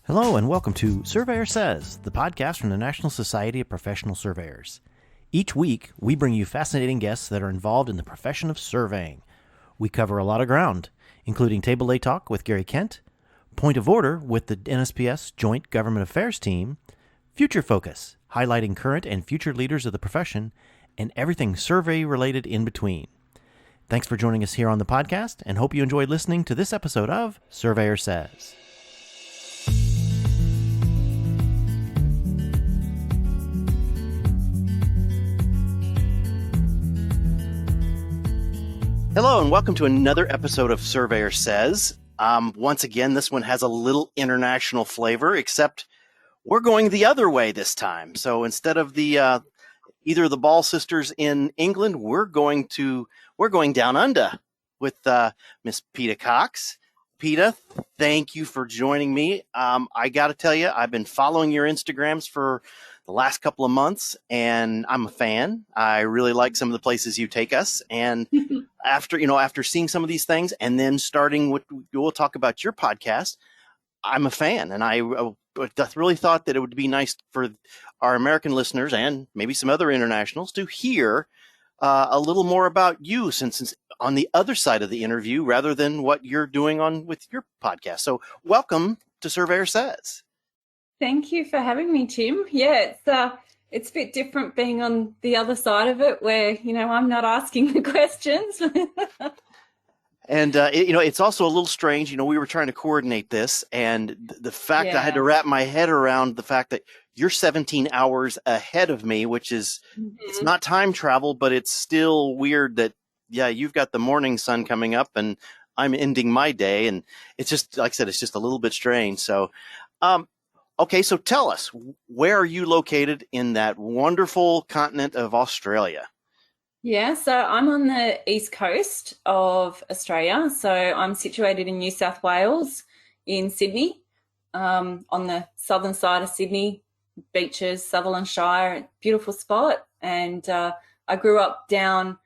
Hello and welcome to Surveyor Says, the podcast from the National Society of Professional Surveyors. Each week, we bring you fascinating guests that are involved in the profession of surveying. We cover a lot of ground, including Table A Talk with Gary Kent, Point of Order with the NSPS Joint Government Affairs Team, Future Focus, highlighting current and future leaders of the profession, and everything survey-related in between. Thanks for joining us here on the podcast, and hope you enjoyed listening to this episode of Surveyor Says. Hello, and welcome to another episode of Surveyor Says. Once again, this one has a little international flavor, except we're going the other way this time. So instead of the either of the Ball sisters in England, we're going down under with Miss Peta Cox. Peta, thank you for joining me. I got to tell you, I've been following your Instagrams for the last couple of months, and I'm a fan. I really like some of the places you take us. And after seeing some of these things, and then starting with, we'll talk about your podcast, I'm a fan. And I really thought that it would be nice for our American listeners and maybe some other internationals to hear a little more about you, since it's on the other side of the interview rather than what you're doing with your podcast. So welcome to Surveyor Says. Thank you for having me, Tim. Yeah, it's a bit different being on the other side of it where, I'm not asking the questions. And, it's also a little strange. We were trying to coordinate this, and the fact I had to wrap my head around the fact that you're 17 hours ahead of me, which is, it's not time travel, but it's still weird that, you've got the morning sun coming up and I'm ending my day. And it's just, like I said, it's just a little bit strange. So, okay, so tell us, where are you located in that wonderful continent of Australia? Yeah, so I'm on the east coast of Australia. So I'm situated in New South Wales in Sydney, on the southern side of Sydney, beaches, Sutherland Shire, beautiful spot. And I grew up down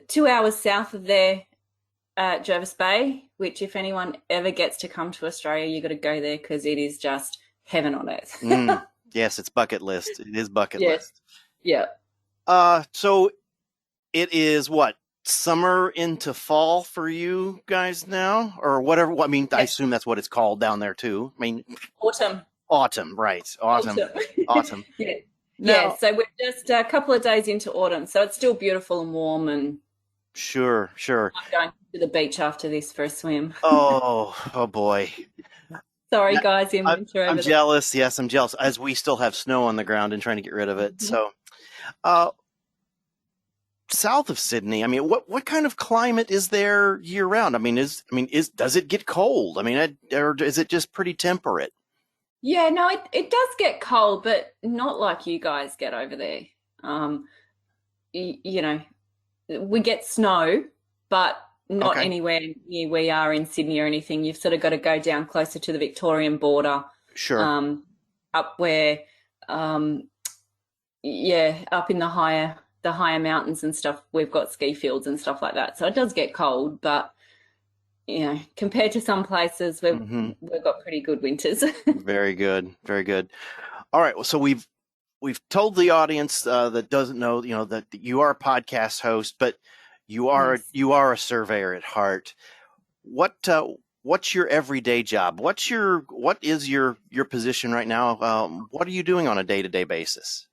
2 hours south of there at Jervis Bay, which if anyone ever gets to come to Australia, you got to go there because it is just heaven on earth. Yes, it's bucket list. It is bucket list. Yeah. So it is what, summer into fall for you guys now, or whatever? I mean, I assume that's what it's called down there too. I mean, autumn, right? Autumn. Yeah. Now, yeah. So we're just a couple of days into autumn, so it's still beautiful and warm. And sure. I'm going to the beach after this for a swim. Oh boy. Sorry, guys, in winter. I'm jealous. Yes, I'm jealous, as we still have snow on the ground and trying to get rid of it. So, south of Sydney, I mean, what kind of climate is there year round? I mean, does it get cold? I mean, or is it just pretty temperate? Yeah, no, it does get cold, but not like you guys get over there. We get snow, but not anywhere near we are in Sydney or anything. You've sort of got to go down closer to the Victorian border. Sure. Up where, up in the higher mountains and stuff, we've got ski fields and stuff like that. So it does get cold, but compared to some places, we've got pretty good winters. Very good. Very good. All right. Well, so we've told the audience that doesn't know, that you are a podcast host, but you are a surveyor at heart. What's your everyday job? What is your position right now? What are you doing on a day-to-day basis?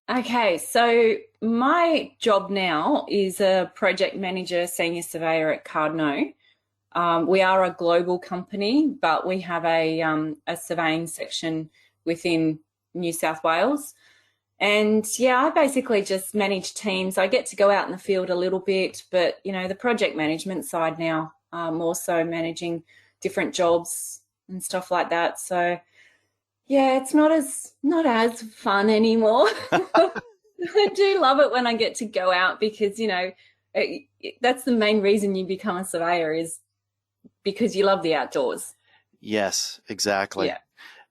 Okay, so my job now is a project manager, senior surveyor at Cardno. We are a global company, but we have a surveying section within New South Wales. And I basically just manage teams. I get to go out in the field a little bit, but the project management side now, more so managing different jobs and stuff like that. So it's not as fun anymore. I do love it when I get to go out because that's the main reason you become a surveyor, is because you love the outdoors. Yes, exactly. Yeah.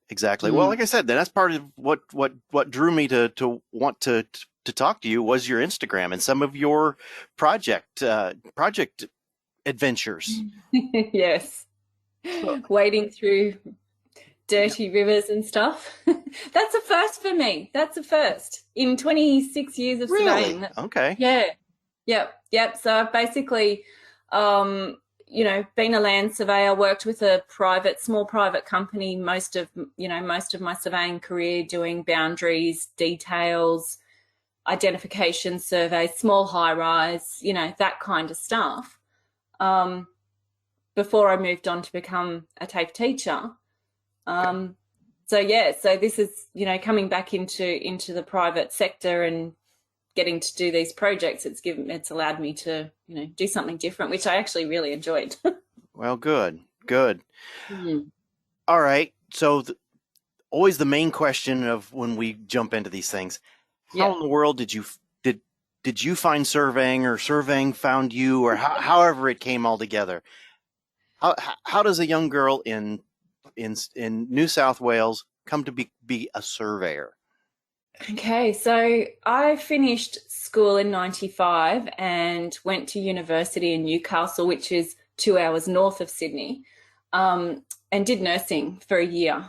Exactly. Well, like I said, then that's part of what drew me to want to talk to you was your Instagram and some of your project adventures. Yes. Wading through dirty rivers and stuff. That's a first for me. That's a first in 26 years of surveying. Really? Okay. Yeah. Yep. So I've basically, been a land surveyor, worked with a small private company most of my surveying career, doing boundaries, details, identification surveys, small high rise, that kind of stuff. Before I moved on to become a TAFE teacher. So this is, coming back into the private sector and getting to do these projects. It's allowed me to, do something different, which I actually really enjoyed. Well, good. Mm-hmm. All right. So always the main question of when we jump into these things, how in the world did you find surveying, or surveying found you, or however it came all together? How does a young girl in New South Wales come to be a surveyor? Okay, so I finished school in 95 and went to university in Newcastle, which is 2 hours north of Sydney, and did nursing for a year.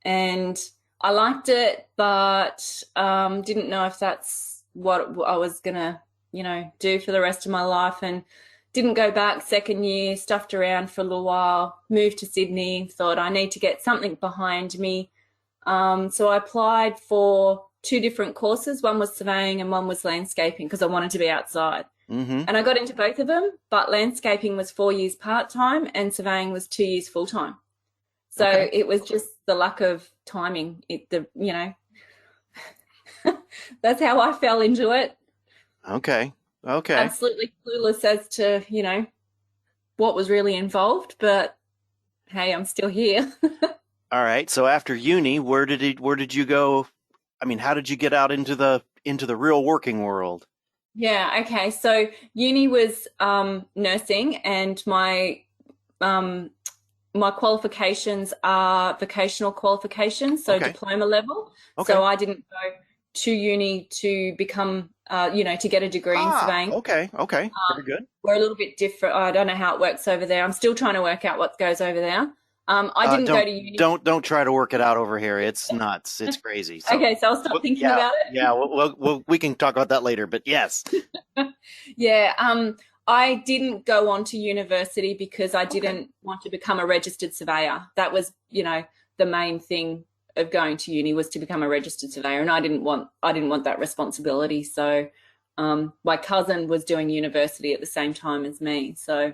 And I liked it, but didn't know if that's what I was going to, do for the rest of my life, and didn't go back. Second year, stuffed around for a little while, moved to Sydney, thought I need to get something behind me. So I applied for 2 different courses. One was surveying and one was landscaping, because I wanted to be outside. Mm-hmm. And I got into both of them, but landscaping was 4 years part-time and surveying was 2 years full-time. So It was just the luck of timing. That's how I fell into it. Okay. Absolutely clueless as to, what was really involved, but hey, I'm still here. All right. So after uni, where did you go? I mean, how did you get out into the real working world? Yeah. Okay. So uni was nursing, and my qualifications are vocational qualifications, so diploma level. Okay. So I didn't go to uni to become, to get a degree in surveying. Okay. Very good. We're a little bit different. I don't know how it works over there. I'm still trying to work out what goes over there. I didn't go to uni. Don't try to work it out over here. It's nuts. It's crazy. So, okay, so I'll stop thinking about it. Yeah, we can talk about that later. But yes. Yeah. I didn't go on to university because I didn't want to become a registered surveyor. That was, the main thing of going to uni, was to become a registered surveyor, and I didn't want that responsibility. So my cousin was doing university at the same time as me. So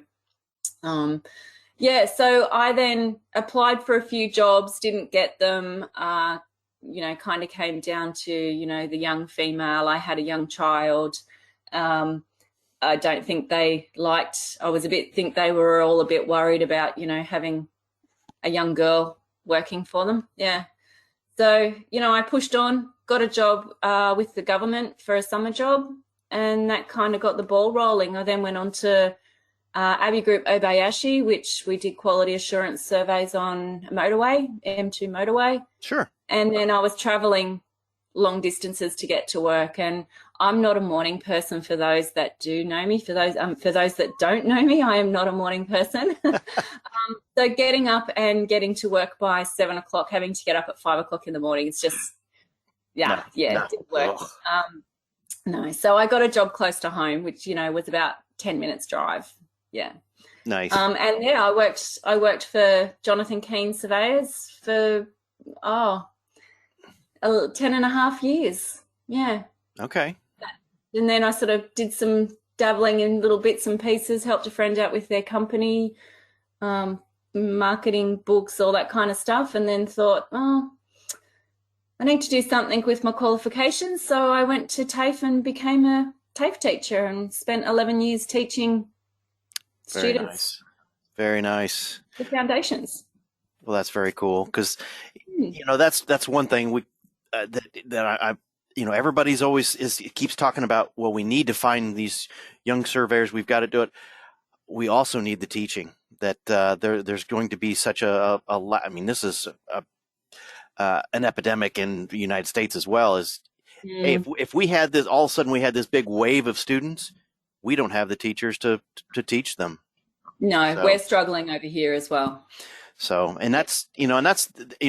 so I then applied for a few jobs, didn't get them, kind of came down to, the young female. I had a young child. I don't think they think they were all a bit worried about, having a young girl working for them. Yeah. So, I pushed on, got a job with the government for a summer job, and that kind of got the ball rolling. I then went on to Abbey Group Obayashi, which we did quality assurance surveys on a motorway, M2 motorway. Sure. And then I was traveling long distances to get to work, and I'm not a morning person. For those that do know me, for those that don't know me, I am not a morning person. So getting up and getting to work by 7 o'clock, having to get up at 5 o'clock in the morning, it's just, it didn't work. No. So I got a job close to home, which, was about 10 minutes drive. Yeah. Nice. I worked for Jonathan Keane Surveyors for 10.5 years. Yeah. Okay. And then I sort of did some dabbling in little bits and pieces, helped a friend out with their company, marketing, books, all that kind of stuff, and then thought, I need to do something with my qualifications. So I went to TAFE and became a TAFE teacher and spent 11 years teaching students. Very nice. The foundations. Well, that's very cool, because that's one thing that everybody's always keeps talking about. Well, we need to find these young surveyors. We've got to do it. We also need the teaching. That there's going to be such a I mean, this is an epidemic in the United States as well. Hey, if we had this, all of a sudden we had this big wave of students, we don't have the teachers to teach them. No, we're struggling over here as well. So, and that's, and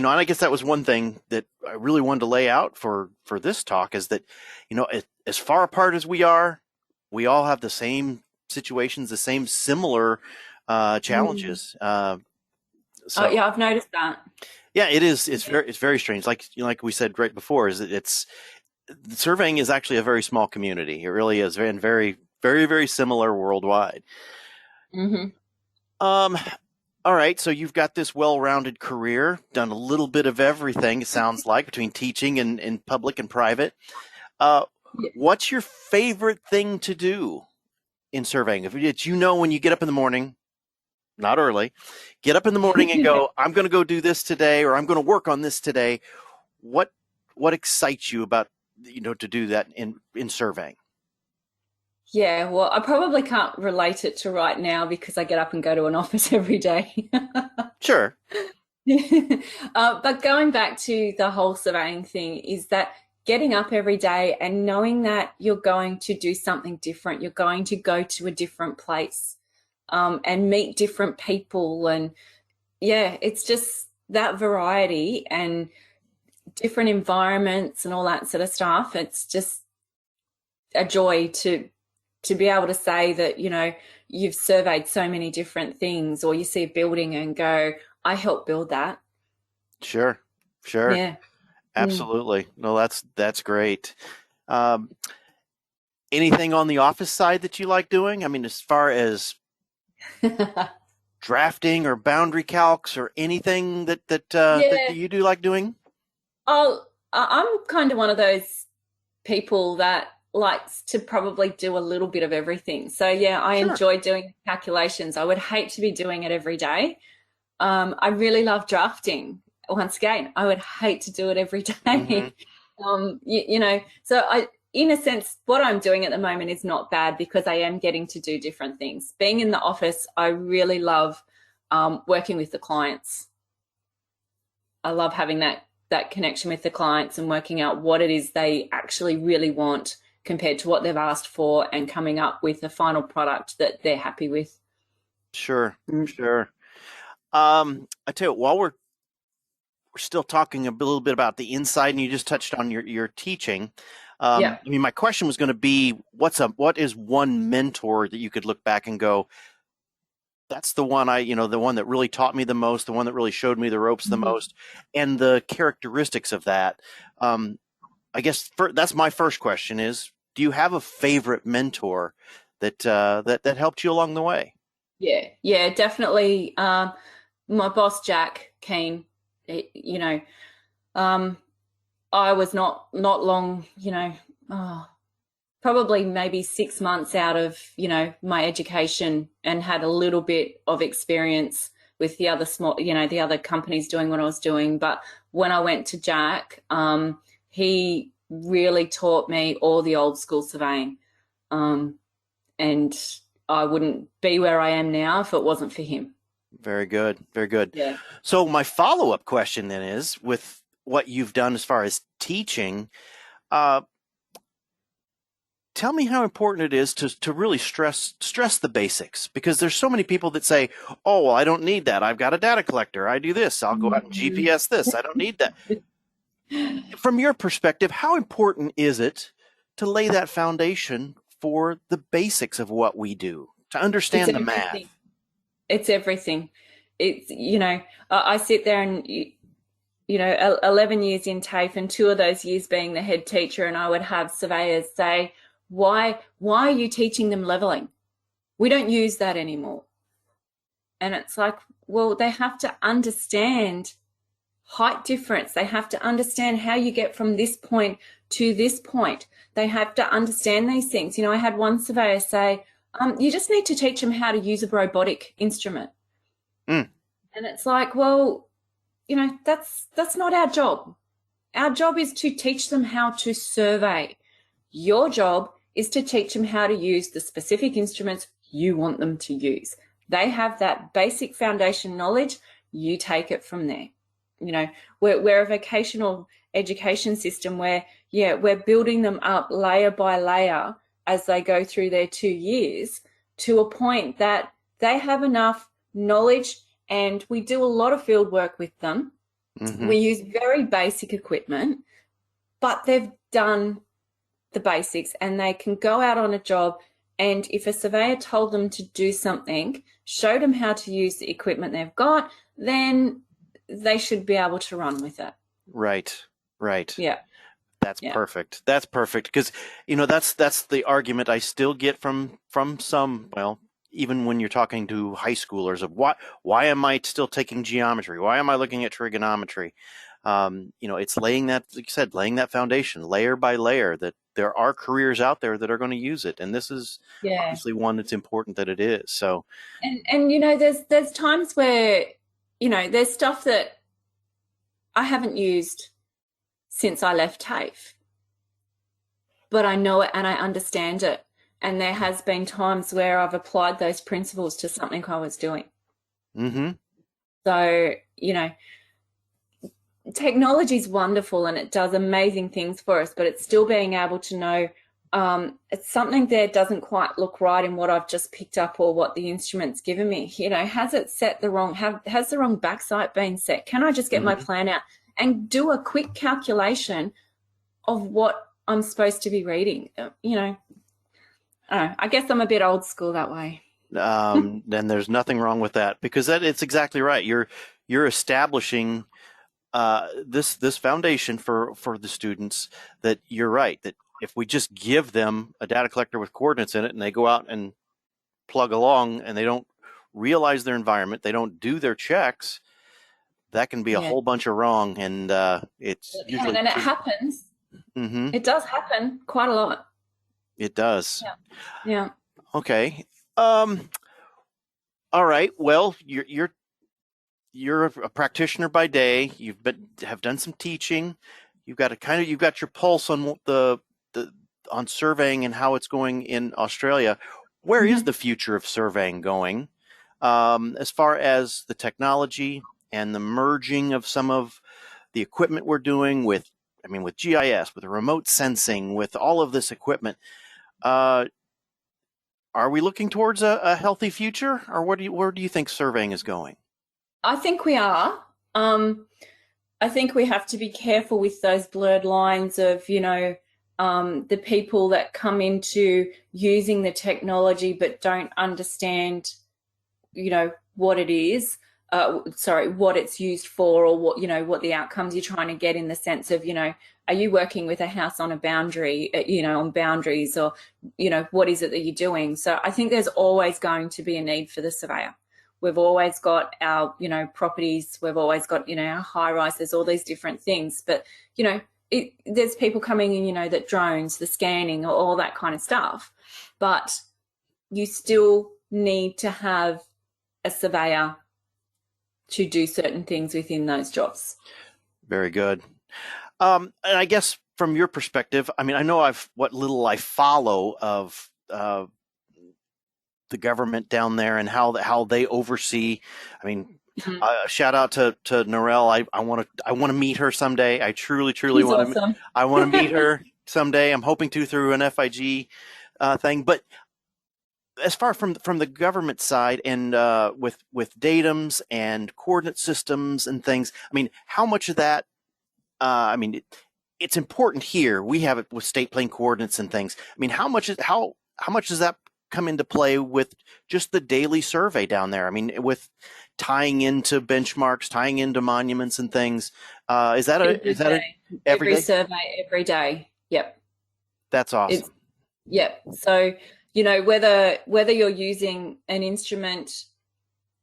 I guess that was one thing that I really wanted to lay out for this talk is that, as far apart as we are, we all have the same situations, the same similar challenges. So yeah, I've noticed that. Yeah, it is. It's very strange. Like we said right before, is that surveying is actually a very small community. It really is, and very, very, very similar worldwide. Mm-hmm. All right, so you've got this well-rounded career, done a little bit of everything, it sounds like, between teaching and public and private. What's your favorite thing to do in surveying? If it's, when you get up in the morning, not early, get up in the morning and go, I'm going to go do this today, or I'm going to work on this today. What excites you about, to do that in surveying? Yeah, well, I probably can't relate it to right now because I get up and go to an office every day. Sure. But going back to the whole surveying thing is that getting up every day and knowing that you're going to do something different, you're going to go to a different place and meet different people. And yeah, it's just that variety and different environments and all that sort of stuff. It's just a joy to be able to say that, you've surveyed so many different things, or you see a building and go, I helped build that. Sure. Yeah. Absolutely. No, that's great. Anything on the office side that you like doing? I mean, as far as drafting or boundary calcs or anything that you do like doing? Oh, I'm kind of one of those people that likes to probably do a little bit of everything. So yeah, I enjoy doing calculations. I would hate to be doing it every day. I really love drafting. Once again, I would hate to do it every day. Mm-hmm. So in a sense, what I'm doing at the moment is not bad because I am getting to do different things. Being in the office, I really love working with the clients. I love having that connection with the clients and working out what it is they actually really want compared to what they've asked for, and coming up with a final product that they're happy with. Sure. I tell you, while we're still talking a little bit about the inside, and you just touched on your teaching. I mean, my question was going to be, what is one mentor that you could look back and go, that's the one the one that really taught me the most, the one that really showed me the ropes the most, and the characteristics of that. I guess that's my first question is, do you have a favorite mentor that helped you along the way? Yeah, definitely. My boss, Jack Keane, I was not long, probably maybe 6 months out of, my education, and had a little bit of experience with the other the other companies doing what I was doing. But when I went to Jack, he really taught me all the old school surveying. And I wouldn't be where I am now if it wasn't for him. Very good. Yeah. So my follow-up question then is, with what you've done as far as teaching, tell me how important it is to really stress the basics, because there's so many people that say, oh, well, I don't need that. I've got a data collector. I do this. I'll go out and GPS this. I don't need that. From your perspective, how important is it to lay that foundation for the basics of what we do, to understand the math? It's everything. It's, I sit there and, 11 years in TAFE, and 2 of those years being the head teacher, and I would have surveyors say, why are you teaching them leveling? We don't use that anymore. And it's like, well, they have to understand height difference. They have to understand how you get from this point to this point. They have to understand these things. I had one surveyor say, you just need to teach them how to use a robotic instrument. And it's like, well, that's not our job. Our job is to teach them how to survey. Your job is to teach them how to use the specific instruments you want them to use. They have that basic foundation knowledge. You take it from there. We're a vocational education system where, we're building them up layer by layer as they go through their 2 years, to a point that they have enough knowledge and we do a lot of field work with them. Mm-hmm. We use very basic equipment, but they've done the basics and they can go out on a job, and if a surveyor told them to do something, showed them how to use the equipment they've got, then they should be able to run with it. Right. Yeah. That's perfect. That's perfect, because that's the argument I still get from some, well, even when you're talking to high schoolers, of why am I still taking geometry? Why am I looking at trigonometry? It's laying that, like you said, laying that foundation layer by layer, that there are careers out there that are going to use it, and this is obviously one that's important that it is. So, and there's times where there's stuff that I haven't used since I left TAFE, but I know it and I understand it. And there has been times where I've applied those principles to something I was doing. Mm-hmm. So, technology is wonderful and it does amazing things for us, but it's still being able to know it's something there doesn't quite look right in what I've just picked up or what the instrument's given me. Has it set the wrong, has the wrong backside been set? Can I just get my plan out and do a quick calculation of what I'm supposed to be reading? I guess I'm a bit old school that way. Then there's nothing wrong with that, because it's exactly right. You're establishing this foundation for the students, that you're right, that if we just give them a data collector with coordinates in it and they go out and plug along and they don't realize their environment, they don't do their checks, that can be a whole bunch of wrong. And it's usually and it happens. Mm-hmm. It does happen quite a lot. It does. Yeah. Okay. All right. Well, you're a practitioner by day. Have done some teaching. You've got your pulse on on surveying and how it's going in Australia. Where is the future of surveying going, as far as the technology and the merging of some of the equipment we're doing with GIS, with the remote sensing, with all of this equipment? Are we looking towards a healthy future, or where do you think surveying is going? I think we are. I think we have to be careful with those blurred lines of, the people that come into using the technology but don't understand, what it is, what it's used for, or what the outcomes you're trying to get, in the sense of, are you working with a house on a boundary, on boundaries, or, what is it that you're doing? So I think there's always going to be a need for the surveyor. We've always got our, properties. We've always got, our high rise. There's all these different things. But, there's people coming in, that drones, the scanning, all that kind of stuff. But you still need to have a surveyor to do certain things within those jobs. Very good. And I guess from your perspective, I know what little I follow of the government down there and how they oversee. Shout out to Norelle. I want to meet her someday. I truly want to. Awesome. I want to meet her someday. I'm hoping to through an FIG thing. But as far from the government side and with datums and coordinate systems and things, how much of that? It's important here. We have it with state plane coordinates and things. How much does that come into play with just the daily survey down there? With tying into benchmarks, tying into monuments and things. Is that every survey every day? Yep. That's awesome. Yep. So, whether you're using an instrument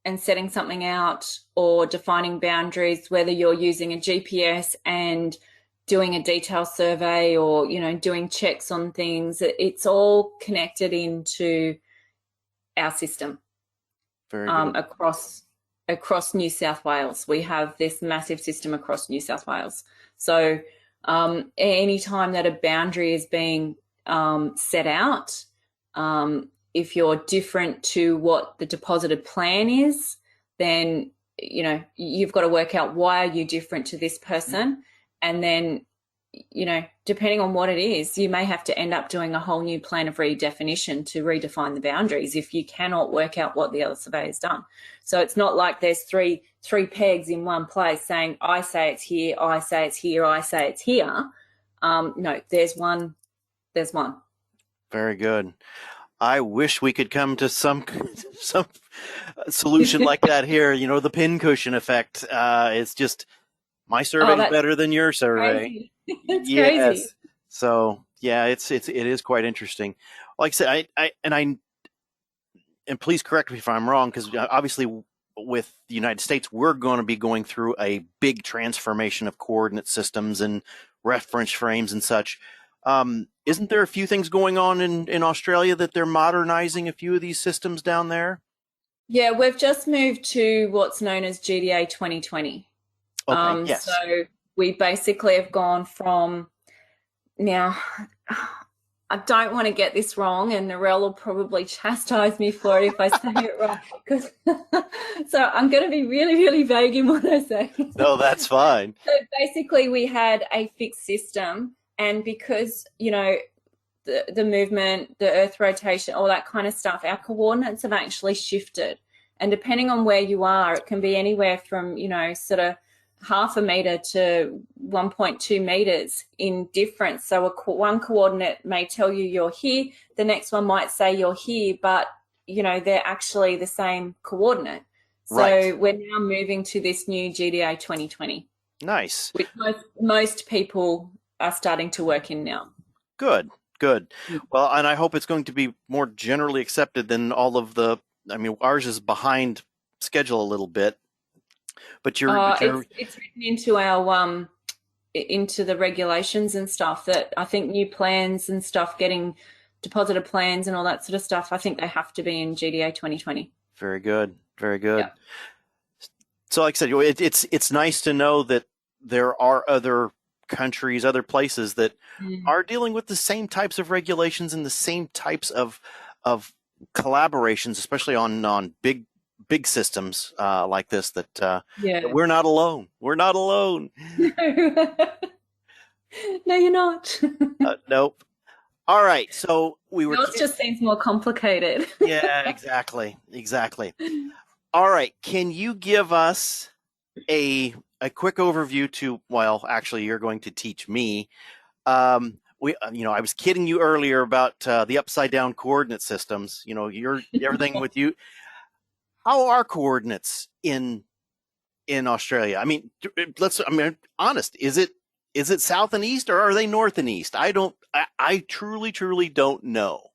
and setting something out, or defining boundaries, whether you're using a GPS and doing a detailed survey, or, doing checks on things, it's all connected into our system. Very good. Across New South Wales. We have this massive system across New South Wales. So any time that a boundary is being set out, if you're different to what the deposited plan is, then, you've got to work out, why are you different to this person? And then depending on what it is, you may have to end up doing a whole new plan of redefinition to redefine the boundaries if you cannot work out what the other surveyor's done. So it's not like there's three pegs in one place saying, I say it's here, I say it's here, I say it's here. No, there's one. Very good. I wish we could come to some solution like that here. The pincushion effect. It's just my survey is better than your survey. It's crazy. So yeah, it is quite interesting. Like I said, and please correct me if I'm wrong, because obviously with the United States, we're going to be going through a big transformation of coordinate systems and reference frames and such. Isn't there a few things going on in Australia that they're modernizing a few of these systems down there? Yeah, we've just moved to what's known as GDA 2020. Okay, yes. So we basically have gone from, now, I don't want to get this wrong, and Narelle will probably chastise me for it if I say it wrong. So I'm going to be really, really vague in what I say. No, that's fine. So basically we had a fixed system, and because, the movement, the earth rotation, all that kind of stuff, our coordinates have actually shifted. And depending on where you are, it can be anywhere from, sort of 0.5 meter to 1.2 meters in difference. So one coordinate may tell you you're here, the next one might say you're here, but, they're actually the same coordinate. So right. We're now moving to this new GDA 2020. Nice. Which most people are starting to work in now. Good. Well, and I hope it's going to be more generally accepted than all of ours is behind schedule a little bit, but it's written into our into the regulations and stuff that I think new plans and stuff, getting deposited plans and all that sort of stuff, I think they have to be in GDA 2020. Very good. Yeah. So like I said, it's nice to know that there are other countries, other places that are dealing with the same types of regulations and the same types of collaborations, especially on big systems like this. That we're not alone. We're not alone. No, you're not. Nope. All right. So it just seems more complicated. Yeah, exactly. All right. Can you give us a quick overview actually, you're going to teach me. I was kidding you earlier about the upside down coordinate systems. You're everything with you. How are coordinates in Australia? I'm honest. Is it south and east, or are they north and east? I truly don't know.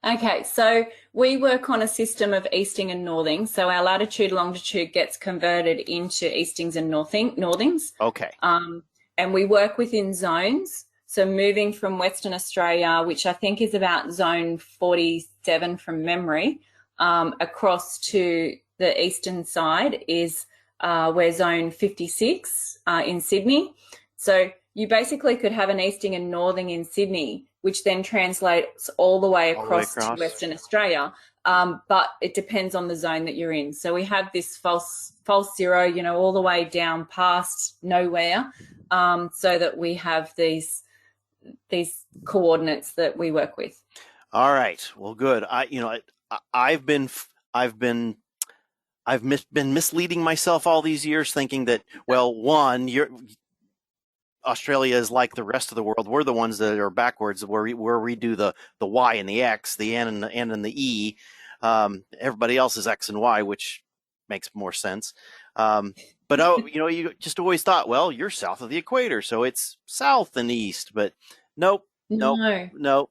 Okay, so we work on a system of easting and northing. So our latitude, longitude gets converted into eastings and northings. Okay. And we work within zones. So moving from Western Australia, which I think is about zone 47 from memory, across to the eastern side is we're zone 56 in Sydney. So you basically could have an easting and northing in Sydney, which then translates all the way across to Western Australia. But it depends on the zone that you're in. So we have this false zero, all the way down past nowhere, so that we have these coordinates that we work with. All right. Well, good. I've been misleading myself all these years, thinking that, Australia is like the rest of the world. We're the ones that are backwards, where we do the Y and the X, the N and the E. Everybody else is X and Y, which makes more sense. But you just always thought, you're south of the equator, so it's south and east. But nope. No.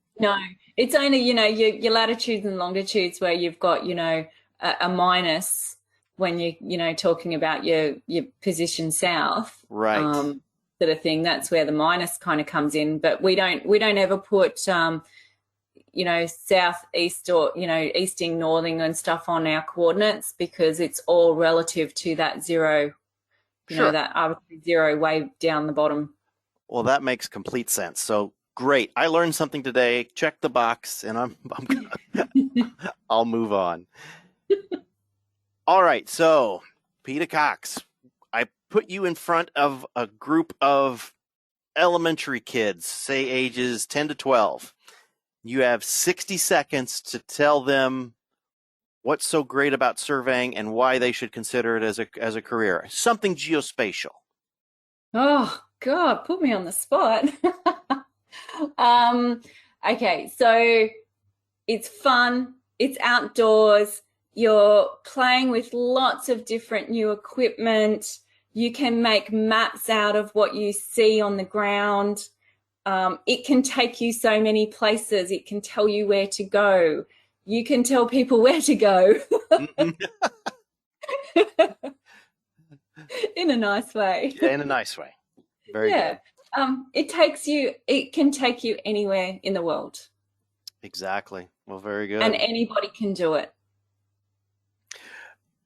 It's only your latitudes and longitudes where you've got a minus when you're talking about your position south. Right. Sort of thing. That's where the minus kind of comes in, but we don't ever put south, east, or easting, northing and stuff on our coordinates, because it's all relative to that zero, that arbitrary zero way down the bottom. Well, that makes complete sense. So great, I learned something today. Check the box, and I'm I'll move on. All right, so Peta Cox, I put you in front of a group of elementary kids, say ages 10 to 12. You have 60 seconds to tell them what's so great about surveying and why they should consider it as a career. Something geospatial. Oh, God, put me on the spot. Okay, so it's fun, it's outdoors, you're playing with lots of different new equipment, you can make maps out of what you see on the ground. It can take you so many places, it can tell you where to go. You can tell people where to go. In a nice way. Yeah, in a nice way. Very good. It can take you anywhere in the world. Exactly. Well, very good. And anybody can do it.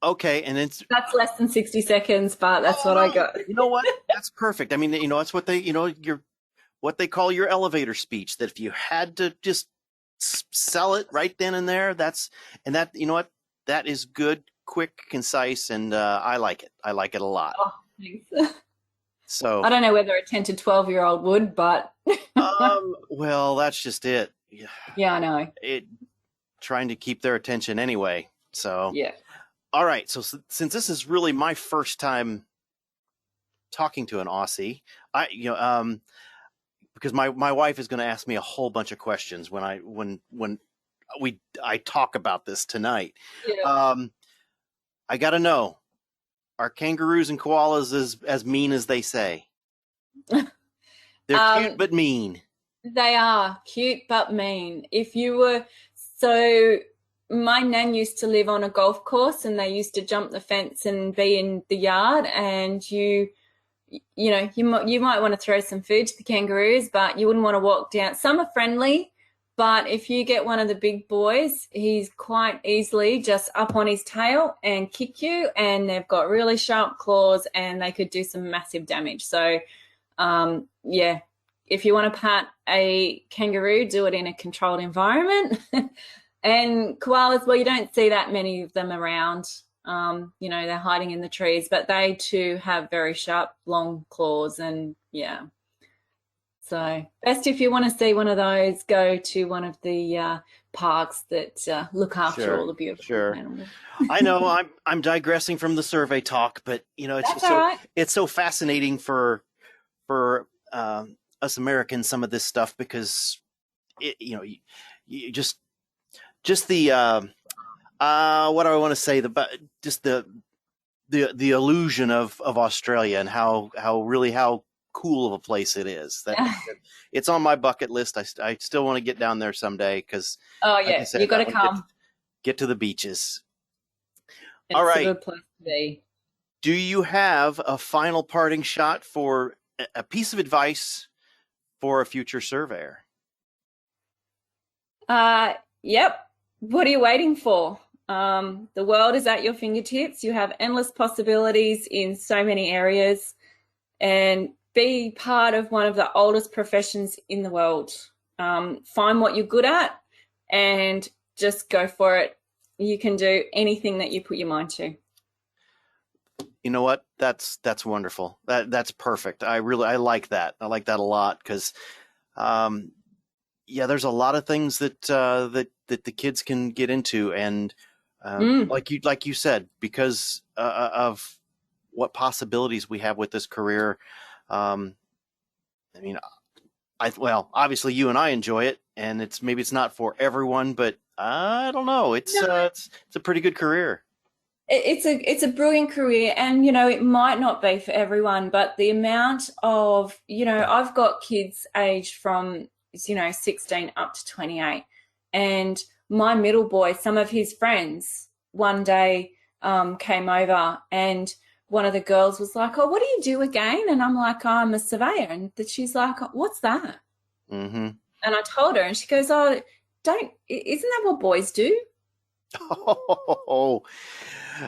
Okay, and that's less than 60 seconds, but that's what I got. You know what? That's perfect. I mean, that's what they, what they call your elevator speech, that if you had to just sell it right then and there, you know what? That is good, quick, concise, and I like it. I like it a lot. Oh, thanks. So I don't know whether a 10 to 12-year-old would, but well, that's just it. Yeah, I know. Trying to keep their attention anyway. So yeah. All right. So since this is really my first time talking to an Aussie, because my wife is going to ask me a whole bunch of questions when I talk about this tonight. Yeah. I got to know, are kangaroos and koalas as mean as they say? They're cute but mean. They are cute but mean. So my nan used to live on a golf course, and they used to jump the fence and be in the yard, and you might want to throw some food to the kangaroos, but you wouldn't want to walk down. Some are friendly, but if you get one of the big boys, he's quite easily just up on his tail and kick you, and they've got really sharp claws and they could do some massive damage. So, if you want to pat a kangaroo, do it in a controlled environment. And koalas, well, you don't see that many of them around. They're hiding in the trees, but they too have very sharp, long claws, and yeah. So best if you want to see one of those, go to one of the parks that look after all the beautiful animals. I know I'm digressing from the survey talk, but it's so fascinating for us Americans, some of this stuff, because you just the what do I want to say, the illusion of Australia and how cool of a place it is. It's on my bucket list. I still want to get down there someday, because you got to come get to the beaches. It's all right, a good place to be. Do you have a final parting shot for a piece of advice for a future surveyor? Yep. What are you waiting for? The world is at your fingertips. You have endless possibilities in so many areas, and be part of one of the oldest professions in the world. Find what you're good at and just go for it. You can do anything that you put your mind to. You know what? That's wonderful. That's perfect. I like that. I like that a lot, because there's a lot of things that the kids can get into, and like you said, because of what possibilities we have with this career. Obviously you and I enjoy it, and it's not for everyone, but I don't know. It's a pretty good career. It's a brilliant career, and it might not be for everyone, but the amount of I've got kids aged from 16 up to 28, and my middle boy, some of his friends one day came over, and one of the girls was like, "Oh, what do you do again?" And I'm like, "I'm a surveyor." And she's like, "What's that?" Mm-hmm. And I told her, and she goes, "Oh, isn't that what boys do?" Oh.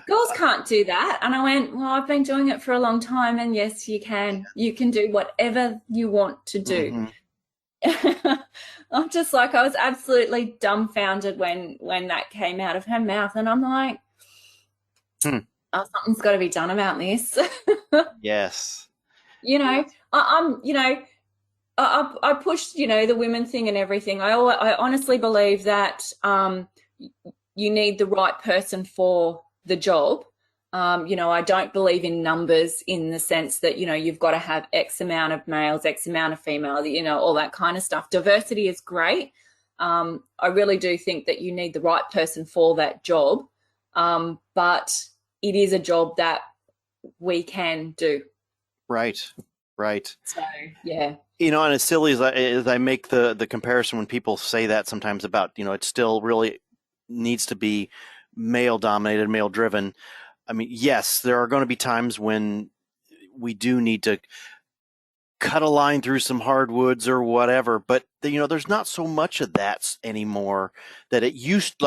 Girls can't do that. And I went, "Well, I've been doing it for a long time, and yes, you can. You can do whatever you want to do." Mm-hmm. I'm just like, I was absolutely dumbfounded when that came out of her mouth, and I'm like, something's got to be done about this. Yes. I'm I pushed, the women thing and everything. I honestly believe that you need the right person for the job. I don't believe in numbers in the sense that, you've got to have X amount of males, X amount of females, all that kind of stuff. Diversity is great. I really do think that you need the right person for that job. But it is a job that we can do. Right. So, yeah. And as silly as I make the comparison when people say that sometimes about, it still really needs to be male dominated, male driven. I mean, yes, there are going to be times when we do need to cut a line through some hardwoods or whatever, but there's not so much of that anymore that it used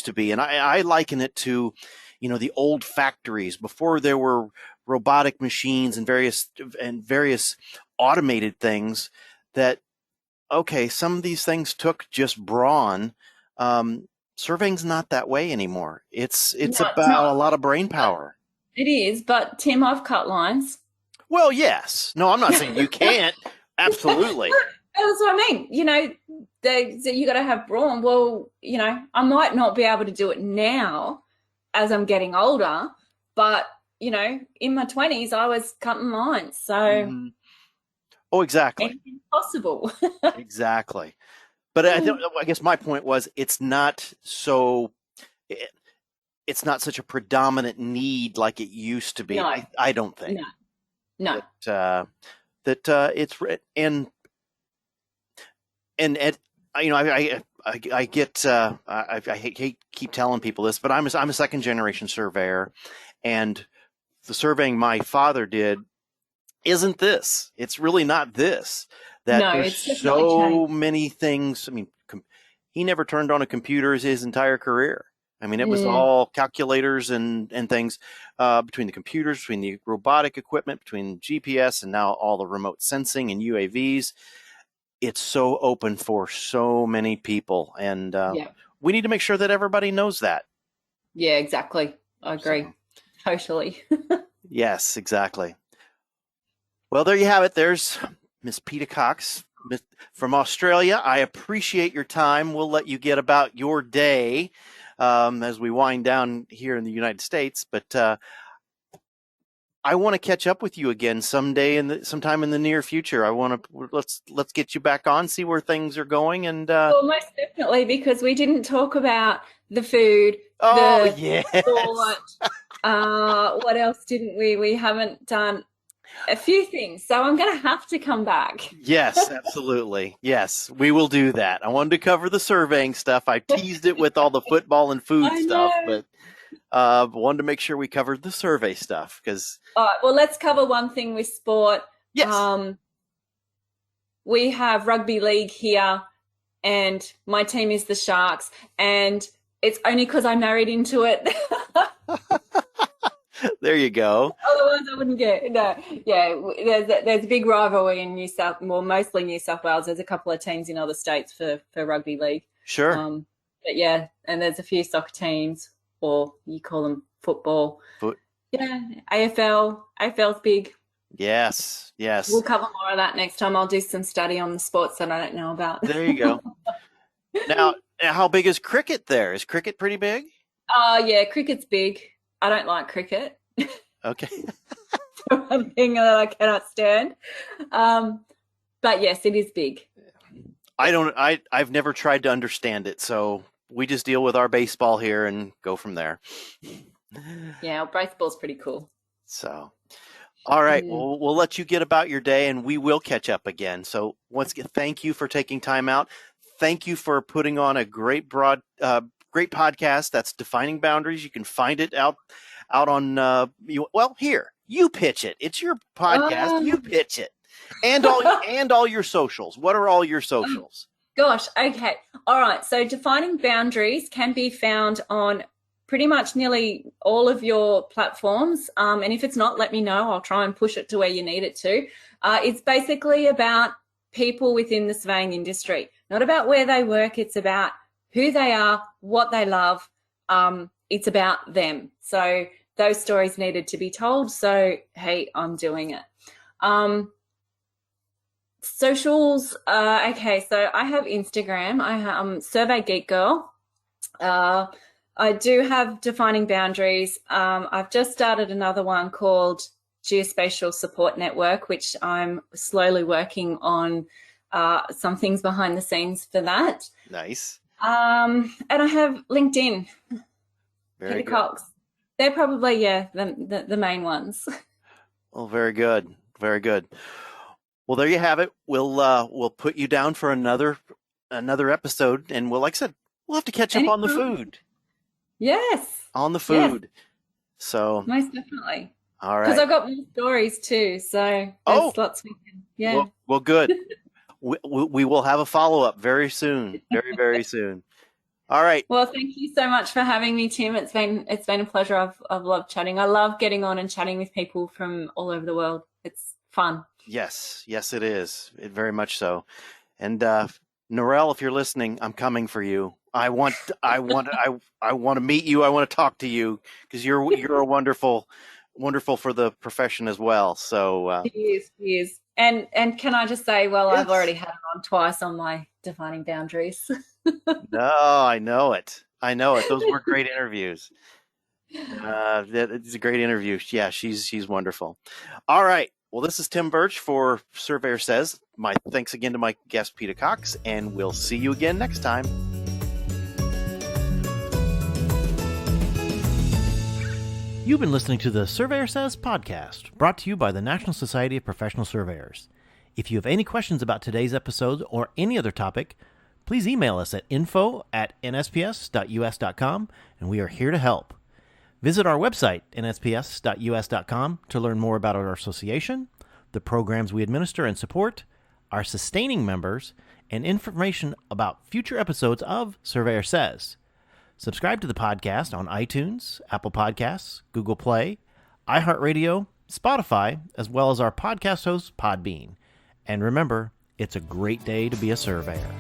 to be. And I liken it to, the old factories before there were robotic machines and various automated things that, okay, some of these things took just brawn. Surveying's not that way anymore. It's about a lot of brain power. It is, but Tim, I've cut lines. Well, yes. No, I'm not saying you can't. Absolutely. That's what I mean. You got to have brawn. Well, I might not be able to do it now as I'm getting older, but, in my 20s, I was cutting lines. So, mm-hmm. Oh, exactly. Anything possible. Exactly. But I guess my point was it's not such a predominant need like it used to be. No. I don't think. No. That it's and I get I keep telling people this, but I'm a second generation surveyor, and the surveying my father did isn't this. It's really not this. There's so many things. I mean, he never turned on a computer his entire career. I mean, it was all calculators and things between the computers, between the robotic equipment, between GPS, and now all the remote sensing and UAVs. It's so open for so many people, and we need to make sure that everybody knows that. Yeah, exactly. I agree. Totally. Yes, exactly. Well, there you have it. There's Miss Peta Cox from Australia. I appreciate your time. We'll let you get about your day as we wind down here in the United States. But I want to catch up with you again sometime in the near future. Let's get you back on, see where things are going, and well, most definitely, because we didn't talk about the food. Yes. Sport. What else didn't we? We haven't done a few things, so I'm going to have to come back. Yes, absolutely. Yes, we will do that. I wanted to cover the surveying stuff. I teased it with all the football and food stuff, but wanted to make sure we covered the survey stuff. All right, well, let's cover one thing with sport. Yes. We have Rugby League here, and my team is the Sharks, and it's only because I married into it. There you go. Otherwise, I wouldn't get. No, yeah. There's a big rivalry in mostly New South Wales. There's a couple of teams in other states for Rugby League. Sure. But yeah, and there's a few soccer teams, or you call them football. Yeah, AFL's big. Yes. We'll cover more of that next time. I'll do some study on the sports that I don't know about. There you go. Now, how big is cricket there? Is cricket pretty big? Yeah, cricket's big. I don't like cricket. Okay. One thing that I cannot stand. But yes, it is big. I've never tried to understand it, so we just deal with our baseball here and go from there. Yeah, baseball's pretty cool. So, all right, well, we'll let you get about your day, and we will catch up again. So once again, thank you for taking time out. Thank you for putting on a great podcast that's Defining Boundaries. You can find it out on here. You pitch it. It's your podcast. You pitch it. And all your socials. What are all your socials? Gosh, okay. All right. So Defining Boundaries can be found on pretty much nearly all of your platforms. And if it's not, let me know. I'll try and push it to where you need it to. It's basically about people within the surveying industry, not about where they work. It's about who they are, what they love. It's about them. So those stories needed to be told. So, hey, I'm doing it. Socials. Okay, so I have Instagram. I'm Survey Geek Girl. I do have Defining Boundaries. I've just started another one called Geospatial Support Network, which I'm slowly working on some things behind the scenes for that. Nice. And I have LinkedIn. Very Peta good. Cox. They're probably the main ones. Well, very good. Very good. Well, there you have it. We'll put you down for another episode, and like I said, we'll have to catch up on the food. Yes. On the food. Yes. So most definitely. All right. Because I've got more stories too. So there's lots we can. Yeah. Well, good. we will have a follow-up very soon. Very, very soon. All right. Well, thank you so much for having me, Tim. It's been a pleasure. I've loved chatting. I love getting on and chatting with people from all over the world. It's fun. Yes, it is. It very much so. And Norel, if you're listening, I'm coming for you. I want to meet you. I want to talk to you because you're a wonderful for the profession as well. So he is. And can I just say, well, yes. I've already had it on twice on my Defining Boundaries. No, I know it. Those were great interviews. It's a great interview. Yeah, she's wonderful. All right. Well, this is Tim Burch for Surveyor Says. My thanks again to my guest, Peta Cox, and we'll see you again next time. You've been listening to the Surveyor Says podcast, brought to you by the National Society of Professional Surveyors. If you have any questions about today's episode or any other topic, please email us at info@nsps.us.com, and we are here to help. Visit our website, nsps.us.com, to learn more about our association, the programs we administer and support, our sustaining members, and information about future episodes of Surveyor Says. Subscribe to the podcast on iTunes, Apple Podcasts, Google Play, iHeartRadio, Spotify, as well as our podcast host, Podbean. And remember, it's a great day to be a surveyor.